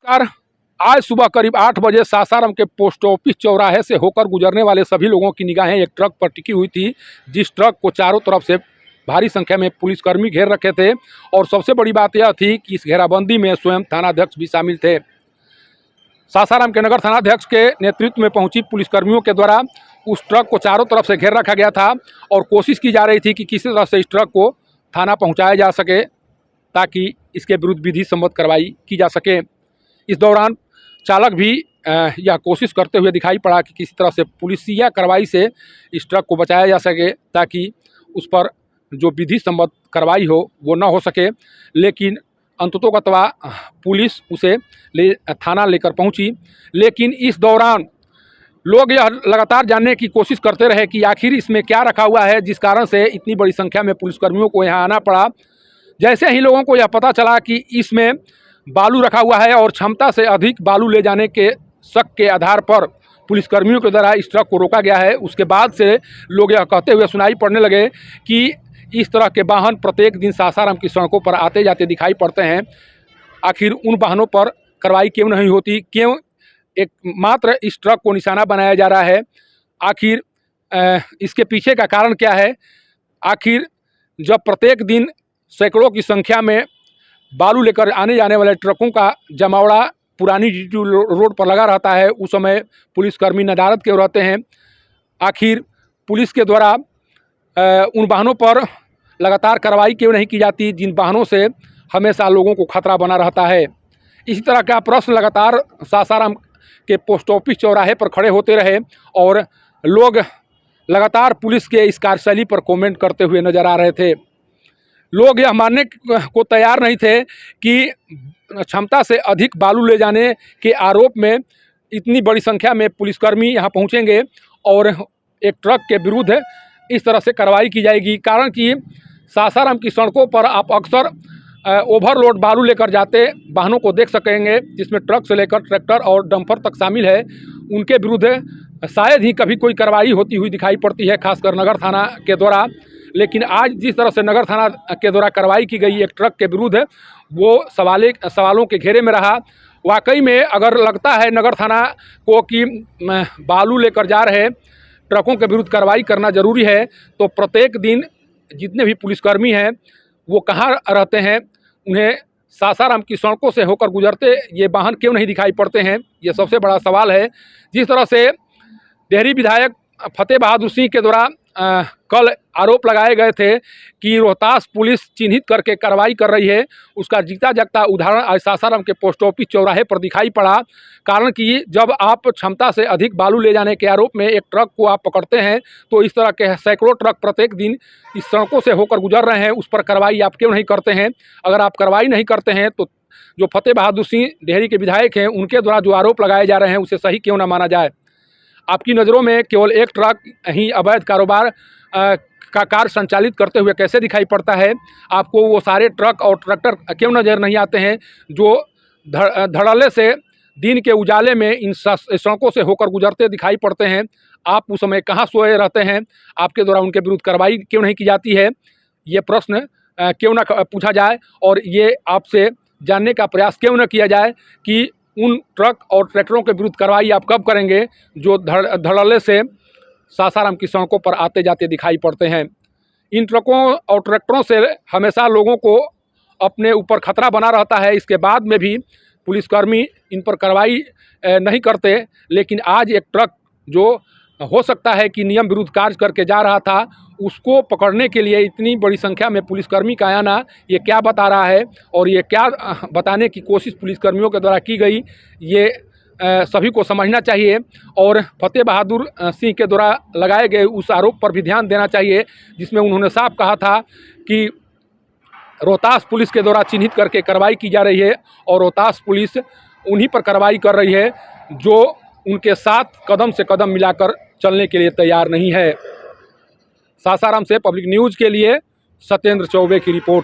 नमस्कार। आज सुबह करीब 8 बजे सासाराम के पोस्ट ऑफिस चौराहे से होकर गुजरने वाले सभी लोगों की निगाहें एक ट्रक पर टिकी हुई थी, जिस ट्रक को चारों तरफ से भारी संख्या में पुलिसकर्मी घेर रखे थे। और सबसे बड़ी बात यह थी कि इस घेराबंदी में स्वयं थानाध्यक्ष भी शामिल थे। सासाराम के नगर थानाध्यक्ष के नेतृत्व में पहुंची पुलिसकर्मियों के द्वारा उस ट्रक को चारों तरफ से घेर रखा गया था और कोशिश की जा रही थी कि किसी तरह से इस ट्रक को थाना पहुँचाया जा सके, ताकि इसके विरुद्ध विधि सम्मत कार्रवाई की जा सके। इस दौरान चालक भी यह कोशिश करते हुए दिखाई पड़ा कि किसी तरह से पुलिसिया कार्रवाई से इस ट्रक को बचाया जा सके, ताकि उस पर जो विधि सम्मत कार्रवाई हो वो न हो सके। लेकिन अंततोगत्वा पुलिस उसे थाना लेकर पहुंची। लेकिन इस दौरान लोग यह लगातार जानने की कोशिश करते रहे कि आखिर इसमें क्या रखा हुआ है, जिस कारण से इतनी बड़ी संख्या में पुलिसकर्मियों को यहाँ आना पड़ा। जैसे ही लोगों को यह पता चला कि इसमें बालू रखा हुआ है और क्षमता से अधिक बालू ले जाने के शक के आधार पर पुलिसकर्मियों के द्वारा इस ट्रक को रोका गया है, उसके बाद से लोग यह कहते हुए सुनाई पड़ने लगे कि इस तरह के वाहन प्रत्येक दिन सासाराम की सड़कों पर आते जाते दिखाई पड़ते हैं। आखिर उन वाहनों पर कार्रवाई क्यों नहीं होती, क्यों एक मात्र इस ट्रक को निशाना बनाया जा रहा है? आखिर इसके पीछे का कारण क्या है? आखिर जब प्रत्येक दिन सैकड़ों की संख्या में बालू लेकर आने जाने वाले ट्रकों का जमावड़ा पुरानी जीटी रोड पर लगा रहता है, उस समय पुलिसकर्मी नदारद के रहते हैं। आखिर पुलिस के द्वारा उन वाहनों पर लगातार कार्रवाई क्यों नहीं की जाती, जिन वाहनों से हमेशा लोगों को खतरा बना रहता है? इसी तरह का प्रश्न लगातार सासाराम के पोस्ट ऑफिस चौराहे पर खड़े होते रहे और लोग लगातार पुलिस के इस कार्यशैली पर कमेंट करते हुए नजर आ रहे थे। लोग यह मानने को तैयार नहीं थे कि क्षमता से अधिक बालू ले जाने के आरोप में इतनी बड़ी संख्या में पुलिसकर्मी यहाँ पहुँचेंगे और एक ट्रक के विरुद्ध इस तरह से कार्रवाई की जाएगी। कारण कि सासाराम की सड़कों पर आप अक्सर ओवरलोड बालू लेकर जाते वाहनों को देख सकेंगे, जिसमें ट्रक से लेकर ट्रैक्टर और डंपर तक शामिल है। उनके विरुद्ध शायद ही कभी कोई कार्रवाई होती हुई दिखाई पड़ती है, खासकर नगर थाना के द्वारा। लेकिन आज जिस तरह से नगर थाना के द्वारा कार्रवाई की गई एक ट्रक के विरुद्ध, वो सवालों के घेरे में रहा। वाकई में अगर लगता है नगर थाना को कि बालू लेकर जा रहे ट्रकों के विरुद्ध कार्रवाई करना ज़रूरी है, तो प्रत्येक दिन जितने भी पुलिसकर्मी हैं वो कहाँ रहते हैं? उन्हें सासाराम की सड़कों से होकर गुजरते ये वाहन क्यों नहीं दिखाई पड़ते हैं? ये सबसे बड़ा सवाल है। जिस तरह से देहरी विधायक फतेह बहादुर सिंह के द्वारा कल आरोप लगाए गए थे कि रोहतास पुलिस चिन्हित करके कार्रवाई कर रही है, उसका जीता जागता उदाहरण आज सासाराम के पोस्ट ऑफिस चौराहे पर दिखाई पड़ा। कारण कि जब आप क्षमता से अधिक बालू ले जाने के आरोप में एक ट्रक को आप पकड़ते हैं, तो इस तरह के सैकड़ों ट्रक प्रत्येक दिन इस सड़कों से होकर गुजर रहे हैं, उस पर कार्रवाई आप क्यों नहीं करते हैं? अगर आप कार्रवाई नहीं करते हैं तो जो फतेह बहादुर सिंह देहरी के विधायक हैं, उनके द्वारा जो आरोप लगाए जा रहे हैं उसे सही क्यों ना माना जाए? आपकी नज़रों में केवल एक ट्रक ही अवैध कारोबार का कार्य संचालित करते हुए कैसे दिखाई पड़ता है? आपको वो सारे ट्रक और ट्रैक्टर क्यों नज़र नहीं आते हैं जो धड़ल्ले से दिन के उजाले में इन सड़कों से होकर गुजरते दिखाई पड़ते हैं? आप उस समय कहाँ सोए रहते हैं? आपके द्वारा उनके विरुद्ध कार्रवाई क्यों नहीं की जाती है? ये प्रश्न क्यों ना पूछा जाए और ये आपसे जानने का प्रयास क्यों न किया जाए कि उन ट्रक और ट्रैक्टरों के विरुद्ध कार्रवाई आप कब करेंगे जो धड़ल्ले से सासाराम की सड़कों पर आते जाते दिखाई पड़ते हैं? इन ट्रकों और ट्रैक्टरों से हमेशा लोगों को अपने ऊपर खतरा बना रहता है। इसके बाद में भी पुलिसकर्मी इन पर कार्रवाई नहीं करते। लेकिन आज एक ट्रक जो हो सकता है कि नियम विरुद्ध कार्य करके जा रहा था, उसको पकड़ने के लिए इतनी बड़ी संख्या में पुलिसकर्मी का आना, ये क्या बता रहा है? और ये क्या बताने की कोशिश पुलिसकर्मियों के द्वारा की गई, ये सभी को समझना चाहिए। और फतेह बहादुर सिंह के द्वारा लगाए गए उस आरोप पर भी ध्यान देना चाहिए, जिसमें उन्होंने साफ कहा था कि रोहतास पुलिस के द्वारा चिन्हित करके कार्रवाई की जा रही है और रोहतास पुलिस उन्हीं पर कार्रवाई कर रही है जो उनके साथ कदम से कदम मिलाकर चलने के लिए तैयार नहीं है। सासाराम से पब्लिक न्यूज़ के लिए सत्येंद्र चौबे की रिपोर्ट।